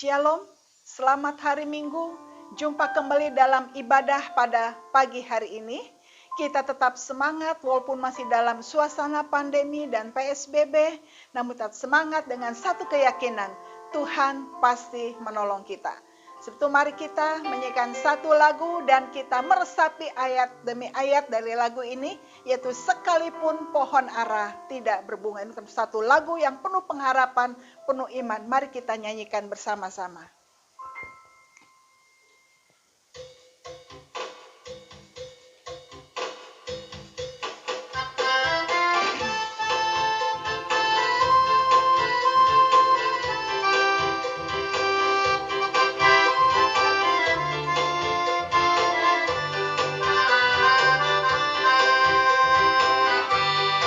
Shalom, selamat hari Minggu. Jumpa kembali dalam ibadah pada pagi hari ini. Kita tetap semangat walaupun masih dalam suasana pandemi dan PSBB, namun tetap semangat dengan satu keyakinan, Tuhan pasti menolong kita. Sebab itu mari kita menyanyikan satu lagu dan kita meresapi ayat demi ayat dari lagu ini, yaitu sekalipun pohon ara tidak berbunga. Ini satu lagu yang penuh pengharapan, penuh iman. Mari kita nyanyikan bersama-sama.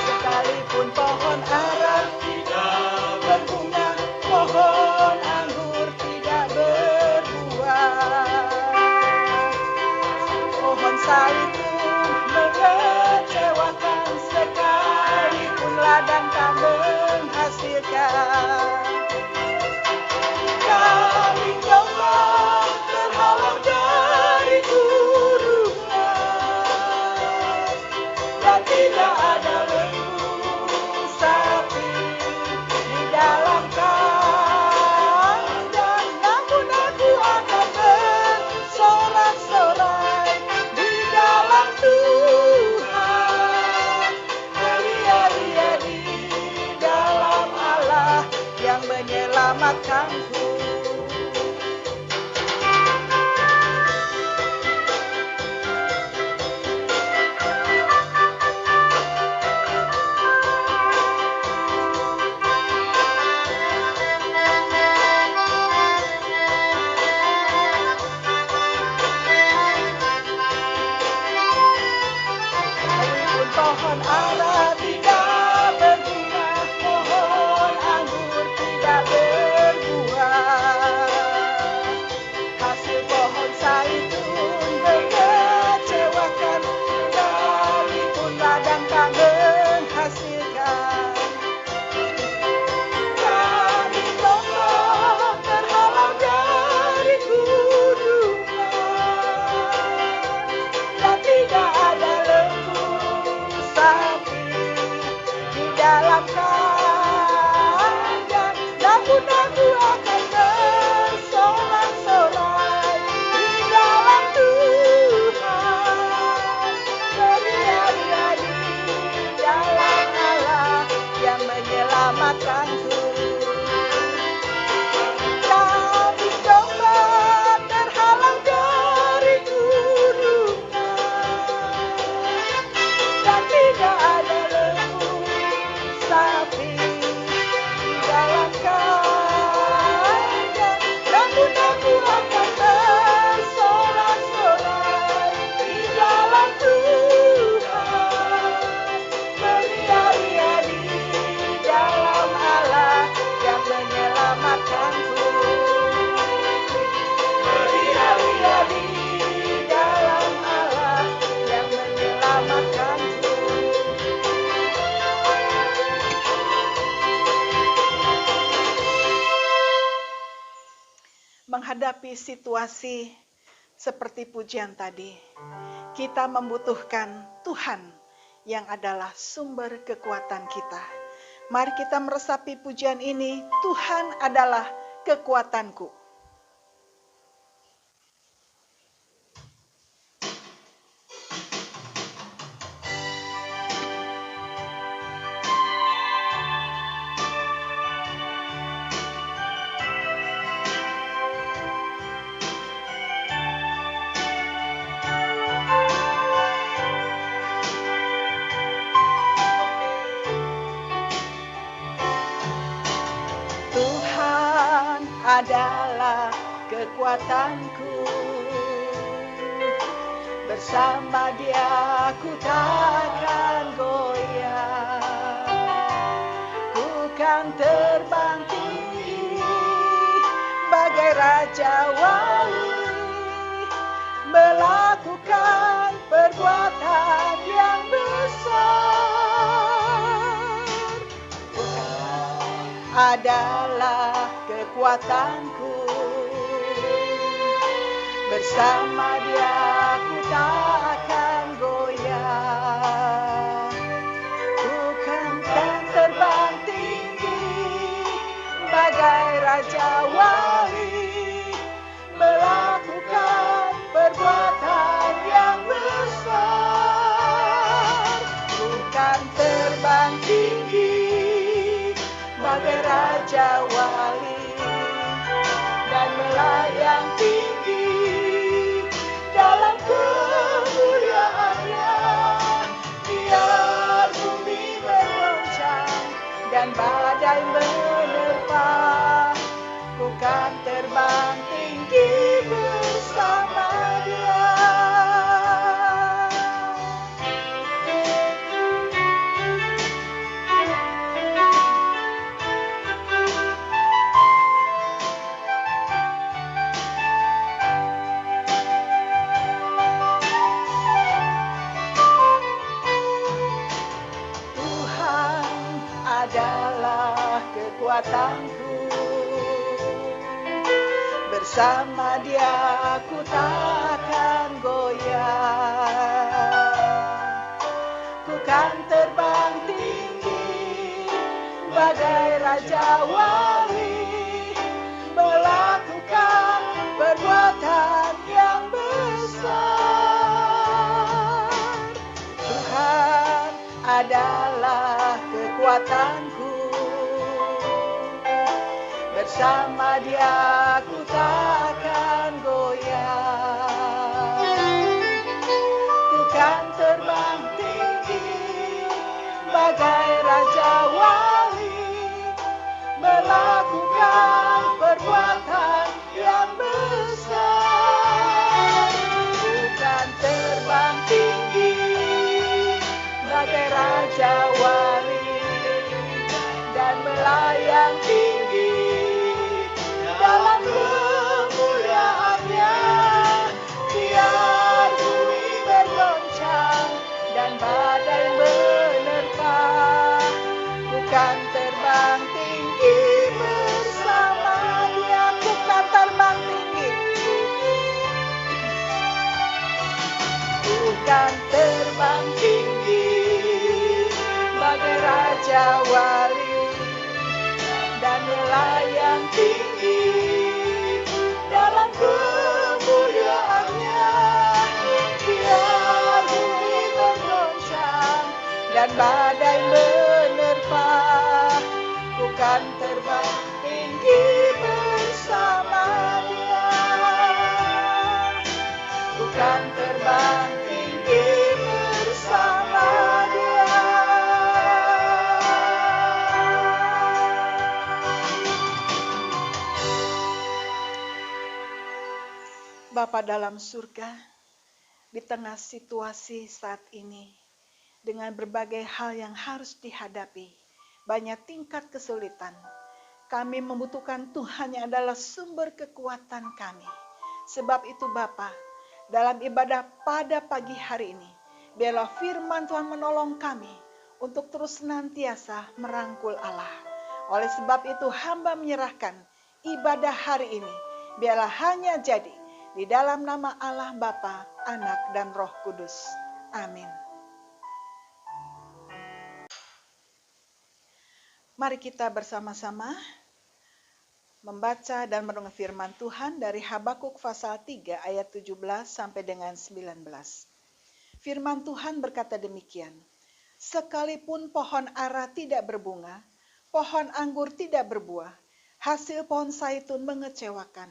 Sekalipun pohon ara tidak berbunga, pohon anggur tidak berbuah, pohon zaitun mengecewakan, sekalipun ladang tak menghasilkan. Kami domba terhalang dari kurungan, dan tidak ada lembu sapi di dalam kandang. Namun aku akan bersorak-sorai di dalam Tuhan, beria-ria di dalam Allah yang menyelamatkanku. Sekalipun pohon ara tidak berbunga, pohon anggur tidak berbuah, hasil pohon zaitun mengecewakan, sekalipun ladang tak menghasilkan. Kami domba terhalang dari kurungan, dan tidak ada lembu sapi di dalam kandang. Namun aku akan bersorak-sorai di dalam Tuhan, beria-ria di dalam Allah yang menyelamatkanku. Kami domba terhalang dari kurungan, dan tidak ada lembu sapi di dalam kandang. Namun aku akan bersorak-sorai di dalam Tuhan, beria-ria di dalam Allah yang menyelamatkanku. Beria-ria di dalam Allah yang menyelamatkanku. Menghadapi situasi seperti pujian tadi, kita membutuhkan Tuhan yang adalah sumber kekuatan kita. Mari kita meresapi pujian ini, Tuhan adalah kekuatanku. Tuhan adalah kekuatanku, bersama Dia ku takkan goyah. Ku kan terbang tinggi bagai Raja Wali, melakukan perbuatan yang besar. Tuhan adalah kekuatanku, Bersama Dia ku tak akan goyah. Ku kan terbang tinggi bagai Raja Wali, melakukan perbuatan yang besar. Ku kan terbang tinggi bagai Raja Wali dan melayang tinggi dalam kemuliaannya. Biar bumi bergoncang dan badai menerpa, ku kan terbang tinggi bersama Dia. Tuhan adalah kekuatanku, bersama Dia aku tak akan goyah. Ku kan terbang tinggi bagai Raja Wali, melakukan perbuatan yang besar. Tuhan adalah kekuatanku, bersama Dia ku tak akan goyah. Ku kan terbang tinggi bagai Raja Wali, melakukan perbuatan yang besar. Ku kan terbang tinggi bagai Raja Wali dan melayang tinggi dalam kemuliaannya. Biar bumi bergoncang dan badai menerpa, ku kan terbang tinggi bersama Dia. Ku kan terbang tinggi, ku kan terbang tinggi bagai Raja Wali dan melayang tinggi dalam kemuliaannya. Biar bumi bergoncang dan badai menerpa, ku kan terbang tinggi bersama Dia. Ku kan terbang tinggi bersama Dia. Bapa dalam surga, di tengah situasi saat ini, dengan berbagai hal yang harus dihadapi, banyak tingkat kesulitan, kami membutuhkan Tuhan yang adalah sumber kekuatan kami. Sebab itu Bapa, dalam ibadah pada pagi hari ini, biarlah firman Tuhan menolong kami untuk terus senantiasa merangkul Allah. Oleh sebab itu hamba menyerahkan ibadah hari ini, biarlah hanya jadi di dalam nama Allah Bapa, Anak, dan Roh Kudus. Amin. Mari kita bersama-sama membaca dan merenung firman Tuhan dari Habakuk pasal 3 ayat 17 sampai dengan 19. Firman Tuhan berkata demikian, sekalipun pohon ara tidak berbunga, pohon anggur tidak berbuah, hasil pohon zaitun mengecewakan.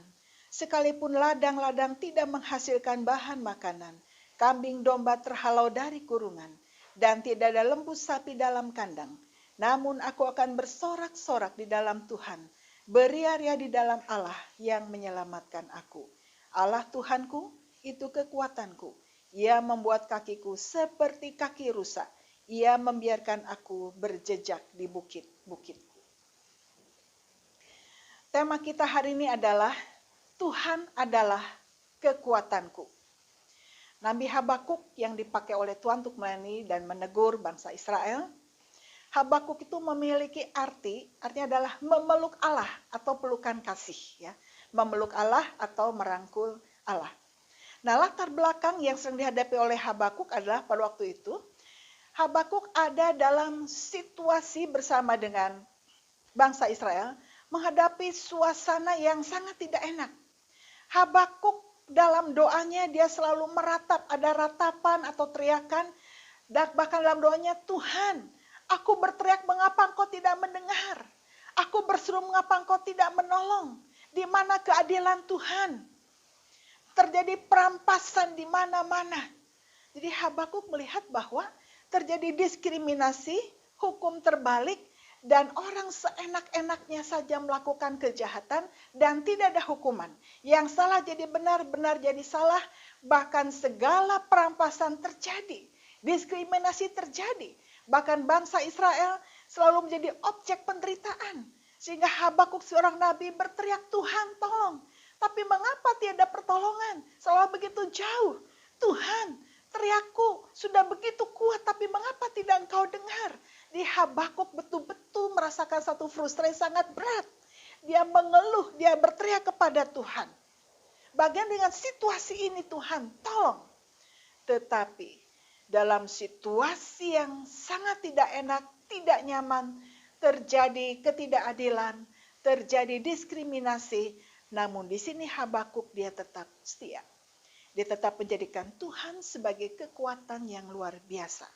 Sekalipun ladang-ladang tidak menghasilkan bahan makanan, kambing domba terhalau dari kurungan, dan tidak ada lembu sapi dalam kandang. Namun aku akan bersorak-sorak di dalam Tuhan, beria-ria di dalam Allah yang menyelamatkan aku. Allah Tuhanku, itu kekuatanku. Ia membuat kakiku seperti kaki rusa. Ia membiarkan aku berjejak di bukit-bukitku. Tema kita hari ini adalah Tuhan adalah kekuatanku. Nabi Habakuk yang dipakai oleh Tuhan untuk melayani dan menegur bangsa Israel. Habakuk itu memiliki artinya adalah memeluk Allah atau pelukan kasih. Ya. Memeluk Allah atau merangkul Allah. Nah, latar belakang yang sering dihadapi oleh Habakuk adalah pada waktu itu, Habakuk ada dalam situasi bersama dengan bangsa Israel menghadapi suasana yang sangat tidak enak. Habakuk dalam doanya dia selalu meratap, ada ratapan atau teriakan, dan bahkan dalam doanya, Tuhan, aku berteriak mengapa engkau tidak mendengar? Aku berseru mengapa engkau tidak menolong? Di mana keadilan Tuhan? Terjadi perampasan di mana-mana. Jadi Habakuk melihat bahwa terjadi diskriminasi, hukum terbalik, dan orang seenak-enaknya saja melakukan kejahatan dan tidak ada hukuman. Yang salah jadi benar, benar jadi salah, bahkan segala perampasan terjadi. Diskriminasi terjadi. Bahkan bangsa Israel selalu menjadi objek penderitaan. Sehingga Habakuk seorang nabi berteriak, Tuhan tolong. Tapi mengapa tiada pertolongan? Selalu begitu jauh. Tuhan, teriakku sudah begitu kuat, tapi mengapa tidak engkau dengar? Di Habakuk betul-betul merasakan satu frustrasi sangat berat. Dia mengeluh, dia berteriak kepada Tuhan. Bagian dengan situasi ini Tuhan, tolong. Tetapi dalam situasi yang sangat tidak enak, tidak nyaman, terjadi ketidakadilan, terjadi diskriminasi, namun di sini Habakuk dia tetap setia. Dia tetap menjadikan Tuhan sebagai kekuatan yang luar biasa.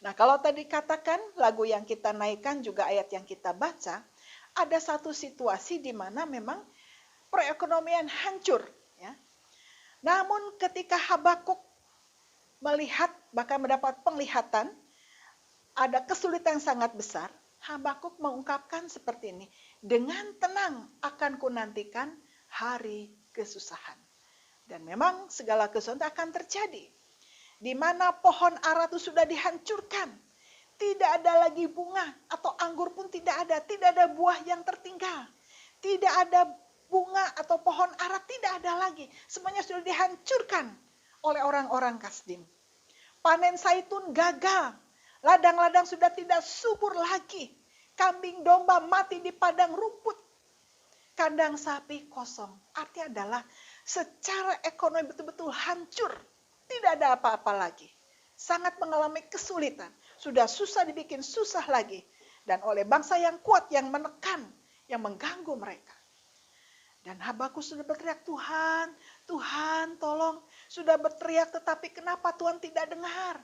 Nah, kalau tadi katakan lagu yang kita naikkan juga ayat yang kita baca, ada satu situasi di mana memang perekonomian hancur. Ya. Namun ketika Habakuk melihat, bahkan mendapat penglihatan, ada kesulitan yang sangat besar, Habakuk mengungkapkan seperti ini, dengan tenang akan kunantikan hari kesusahan. Dan memang segala kesusahan akan terjadi. Di mana pohon ara itu sudah dihancurkan. Tidak ada lagi bunga atau anggur pun tidak ada buah yang tertinggal. Tidak ada bunga atau pohon ara, tidak ada lagi. Semuanya sudah dihancurkan oleh orang-orang Kasdim. Panen zaitun gagal. Ladang-ladang sudah tidak subur lagi. Kambing domba mati di padang rumput. Kandang sapi kosong. Artinya adalah secara ekonomi betul-betul hancur. Tidak ada apa-apa lagi. Sangat mengalami kesulitan. Sudah susah dibikin susah lagi. Dan oleh bangsa yang kuat, yang menekan, yang mengganggu mereka. Dan Habakuk sudah berteriak, Tuhan, Tuhan tolong. Sudah berteriak tetapi kenapa Tuhan tidak dengar?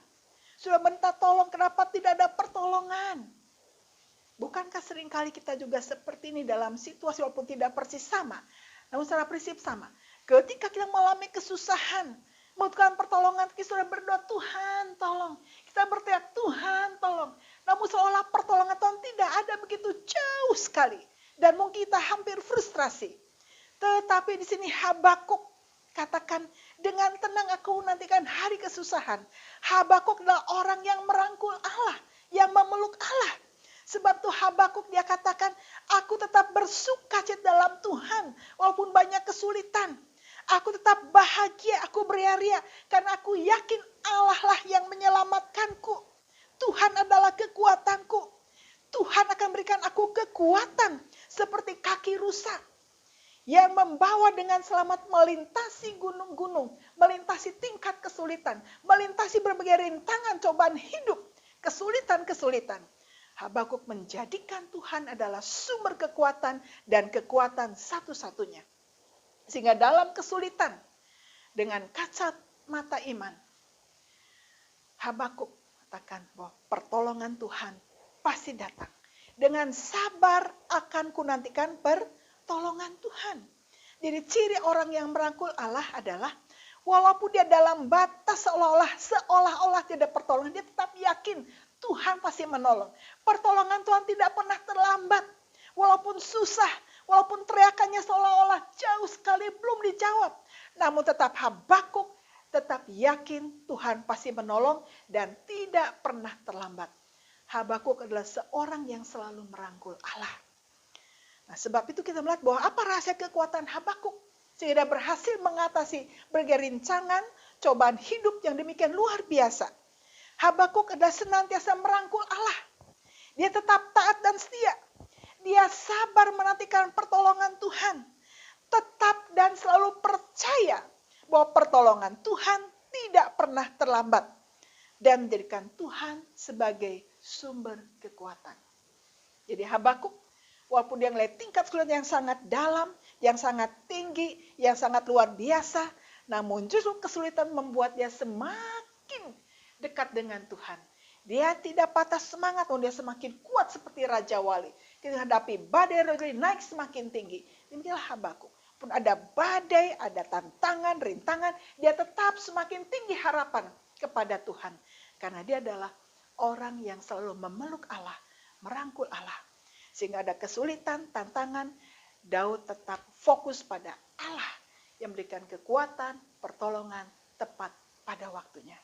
Sudah minta tolong, kenapa tidak ada pertolongan? Bukankah seringkali kita juga seperti ini dalam situasi walaupun tidak persis sama, namun secara prinsip sama. Ketika kita mengalami kesusahan, membutuhkan pertolongan, kita sudah berdoa, Tuhan tolong. Kita berteriak, Tuhan tolong. Namun seolah pertolongan Tuhan tidak ada, begitu jauh sekali. Dan mungkin kita hampir frustrasi. Tetapi di sini Habakuk katakan, dengan tenang aku nantikan hari kesusahan. Habakuk adalah orang yang merangkul Allah, yang memeluk Allah. Sebab itu Habakuk dia katakan, aku tetap bersukacita dalam Tuhan, walaupun banyak kesulitan. Aku tetap bahagia, aku beria-ria, karena aku yakin Allah lah yang menyelamatkanku. Tuhan adalah kekuatanku. Tuhan akan berikan aku kekuatan seperti kaki rusa yang membawa dengan selamat melintasi gunung-gunung, melintasi tingkat kesulitan, melintasi berbagai rintangan cobaan hidup, kesulitan-kesulitan. Habakuk menjadikan Tuhan adalah sumber kekuatan dan kekuatan satu-satunya. Sehingga dalam kesulitan, dengan kacamata iman, Habakuk katakan bahwa pertolongan Tuhan pasti datang. Dengan sabar akan kunantikan pertolongan Tuhan. Jadi ciri orang yang merangkul Allah adalah walaupun dia dalam batas seolah-olah tidak pertolongan, dia tetap yakin Tuhan pasti menolong. Pertolongan Tuhan tidak pernah terlambat. Walaupun susah, walaupun teriakannya seolah-olah jauh sekali belum dijawab. Namun tetap Habakuk tetap yakin Tuhan pasti menolong dan tidak pernah terlambat. Habakuk adalah seorang yang selalu merangkul Allah. Nah, sebab itu kita melihat bahwa apa rahasia kekuatan Habakuk sehingga berhasil mengatasi berbagai rincangan, cobaan hidup yang demikian luar biasa. Habakuk adalah senantiasa merangkul Allah. Dia tetap taat dan setia. Dia sabar menantikan pertolongan Tuhan. Tetap dan selalu percaya bahwa pertolongan Tuhan tidak pernah terlambat dan menjadikan Tuhan sebagai sumber kekuatan. Jadi Habakuk, walaupun dia melihat tingkat kesulitan yang sangat dalam, yang sangat tinggi, yang sangat luar biasa, namun justru kesulitan membuat dia semakin dekat dengan Tuhan. Dia tidak patah semangat, dia semakin kuat seperti Raja Wali. Ketika hadapi badai naik semakin tinggi. Demikianlah Habakuk. Pun ada badai, ada tantangan, rintangan, dia tetap semakin tinggi harapan kepada Tuhan. Karena dia adalah orang yang selalu memeluk Allah, merangkul Allah. Sehingga ada kesulitan, tantangan, Daud tetap fokus pada Allah yang memberikan kekuatan, pertolongan tepat pada waktunya.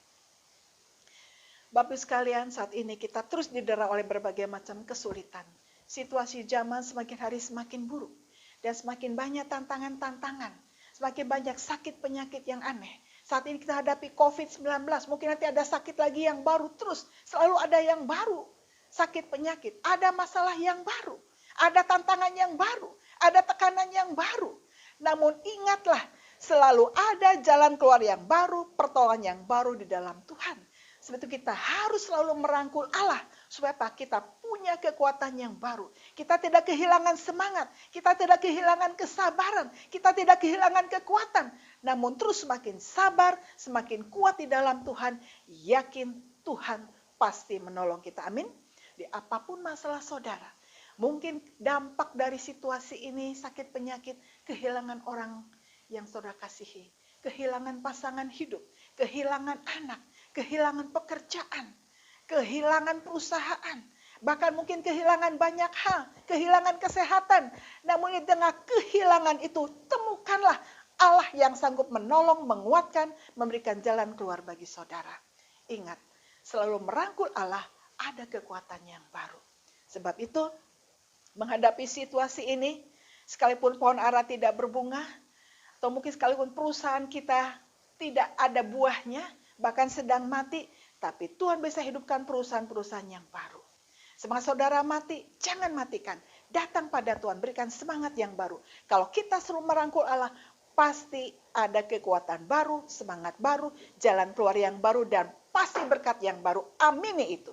Bapak sekalian, saat ini kita terus didera oleh berbagai macam kesulitan. Situasi zaman semakin hari semakin buruk. Dan semakin banyak tantangan-tantangan. Semakin banyak sakit penyakit yang aneh. Saat ini kita hadapi COVID-19. Mungkin nanti ada sakit lagi yang baru terus. Selalu ada yang baru. Sakit penyakit. Ada masalah yang baru. Ada tantangan yang baru. Ada tekanan yang baru. Namun ingatlah, selalu ada jalan keluar yang baru, pertolongan yang baru di dalam Tuhan. Sebab itu kita harus selalu merangkul Allah supaya kita punya kekuatan yang baru. Kita tidak kehilangan semangat, kita tidak kehilangan kesabaran, kita tidak kehilangan kekuatan. Namun terus semakin sabar, semakin kuat di dalam Tuhan, yakin Tuhan pasti menolong kita. Amin. Di apapun masalah saudara, mungkin dampak dari situasi ini, sakit penyakit, kehilangan orang yang saudara kasihi, kehilangan pasangan hidup, kehilangan anak, kehilangan pekerjaan, kehilangan perusahaan, bahkan mungkin kehilangan banyak hal, kehilangan kesehatan. Namun di tengah kehilangan itu, temukanlah Allah yang sanggup menolong, menguatkan, memberikan jalan keluar bagi saudara. Ingat, selalu merangkul Allah, ada kekuatan yang baru. Sebab itu, menghadapi situasi ini, sekalipun pohon ara tidak berbunga, atau mungkin sekalipun perusahaan kita tidak ada buahnya, bahkan sedang mati, tapi Tuhan bisa hidupkan perusahaan-perusahaan yang baru. Semangat saudara mati, jangan matikan. Datang pada Tuhan, berikan semangat yang baru. Kalau kita selalu merangkul Allah, pasti ada kekuatan baru, semangat baru, jalan keluar yang baru, dan pasti berkat yang baru. Amini itu.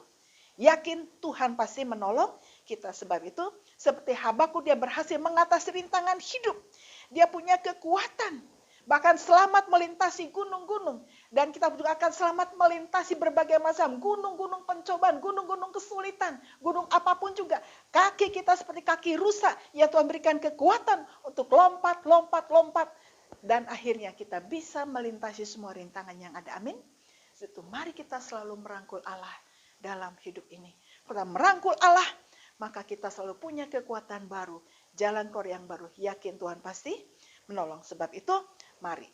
Yakin Tuhan pasti menolong kita. Sebab itu, seperti Habakuk, dia berhasil mengatasi rintangan hidup. Dia punya kekuatan. Bahkan selamat melintasi gunung-gunung. Dan kita juga akan selamat melintasi berbagai macam gunung-gunung pencobaan, gunung-gunung kesulitan, gunung apapun juga. Kaki kita seperti kaki rusa, ya Tuhan berikan kekuatan untuk lompat, lompat, lompat. Dan akhirnya kita bisa melintasi semua rintangan yang ada. Amin. Itu mari kita selalu merangkul Allah dalam hidup ini. Kita merangkul Allah, maka kita selalu punya kekuatan baru, jalan keluar yang baru. Yakin Tuhan pasti menolong. Sebab itu, mari.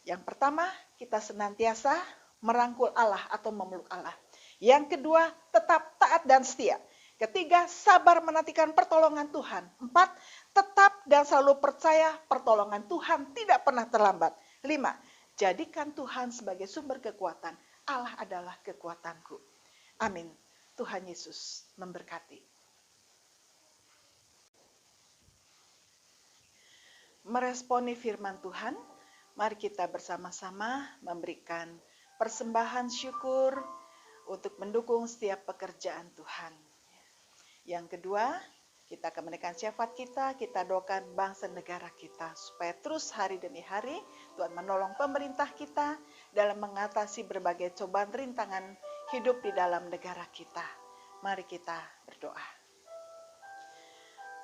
Yang pertama, kita senantiasa merangkul Allah atau memeluk Allah. Yang kedua, tetap taat dan setia. Ketiga, sabar menantikan pertolongan Tuhan. 4, tetap dan selalu percaya pertolongan Tuhan tidak pernah terlambat. 5, jadikan Tuhan sebagai sumber kekuatan. Allah adalah kekuatanku. Amin. Tuhan Yesus memberkati. Meresponi firman Tuhan, mari kita bersama-sama memberikan persembahan syukur untuk mendukung setiap pekerjaan Tuhan. Yang kedua, kita akan menaikkan syafaat kita doakan bangsa negara kita supaya terus hari demi hari Tuhan menolong pemerintah kita dalam mengatasi berbagai cobaan rintangan hidup di dalam negara kita. Mari kita berdoa.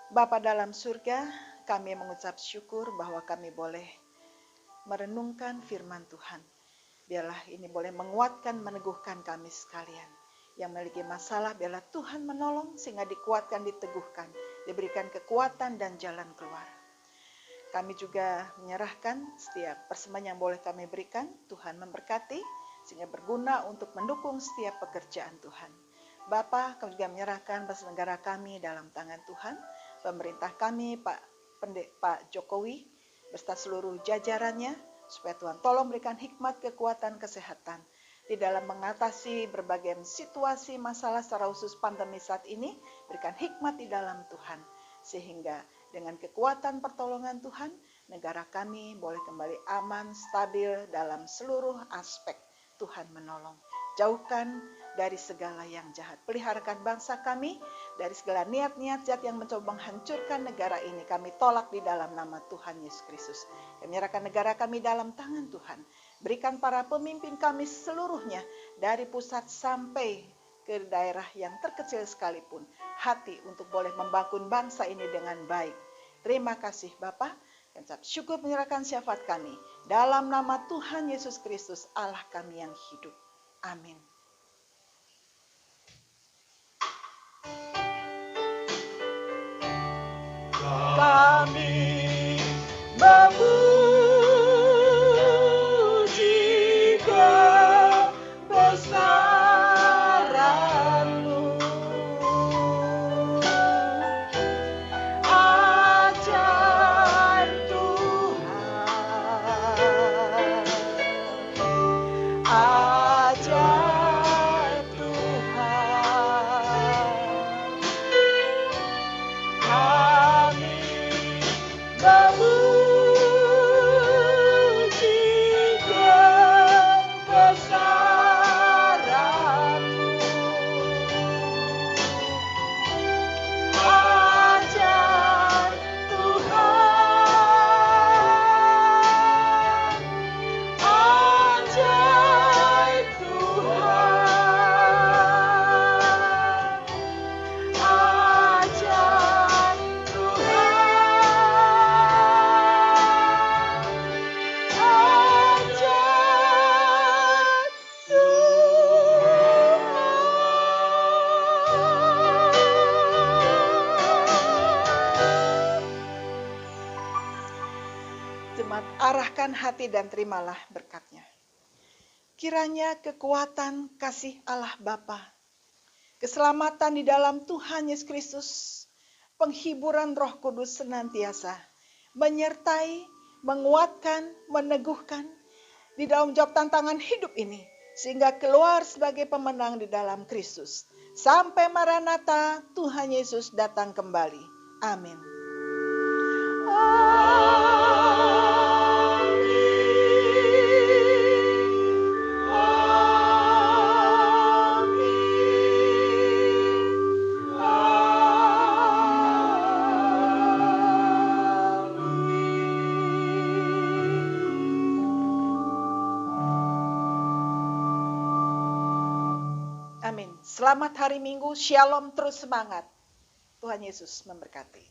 Bapa dalam surga, kami mengucap syukur bahwa kami boleh merenungkan firman Tuhan. Biarlah ini boleh menguatkan, meneguhkan kami sekalian. Yang memiliki masalah, biarlah Tuhan menolong sehingga dikuatkan, diteguhkan, diberikan kekuatan dan jalan keluar. Kami juga menyerahkan setiap persembahan yang boleh kami berikan, Tuhan memberkati sehingga berguna untuk mendukung setiap pekerjaan Tuhan. Bapa, kami juga menyerahkan bangsa negara kami dalam tangan Tuhan, pemerintah kami, Pak Jokowi, beserta seluruh jajarannya, supaya Tuhan tolong berikan hikmat, kekuatan, kesehatan di dalam mengatasi berbagai situasi masalah secara khusus pandemi saat ini. Berikan hikmat di dalam Tuhan, sehingga dengan kekuatan pertolongan Tuhan, negara kami boleh kembali aman, stabil dalam seluruh aspek. Tuhan menolong. Jauhkan dari segala yang jahat. Peliharakan bangsa kami dari segala niat-niat jahat yang mencoba menghancurkan negara ini. Kami tolak di dalam nama Tuhan Yesus Kristus. Kami menyerahkan negara kami dalam tangan Tuhan. Berikan para pemimpin kami seluruhnya dari pusat sampai ke daerah yang terkecil sekalipun hati untuk boleh membangun bangsa ini dengan baik. Terima kasih Bapa. Dan syukur menyerahkan syafaat kami dalam nama Tuhan Yesus Kristus Allah kami yang hidup. Amin. Kami memuji kebesaran-Mu. Ajaib Tuhan, ajaib Tuhan. Kami memuji kebesaran-Mu. Ajaib Tuhan, ajaib Tuhan, ajaib Jemaat, arahkan hati dan terimalah berkat-Nya. Kiranya kekuatan kasih Allah Bapa, keselamatan di dalam Tuhan Yesus Kristus, penghiburan Roh Kudus senantiasa menyertai, menguatkan, meneguhkan di dalam jawab tantangan hidup ini, sehingga keluar sebagai pemenang di dalam Kristus. Sampai Maranatha, Tuhan Yesus datang kembali. Amin. Amin. Selamat hari Minggu, Shalom, terus semangat. Tuhan Yesus memberkati.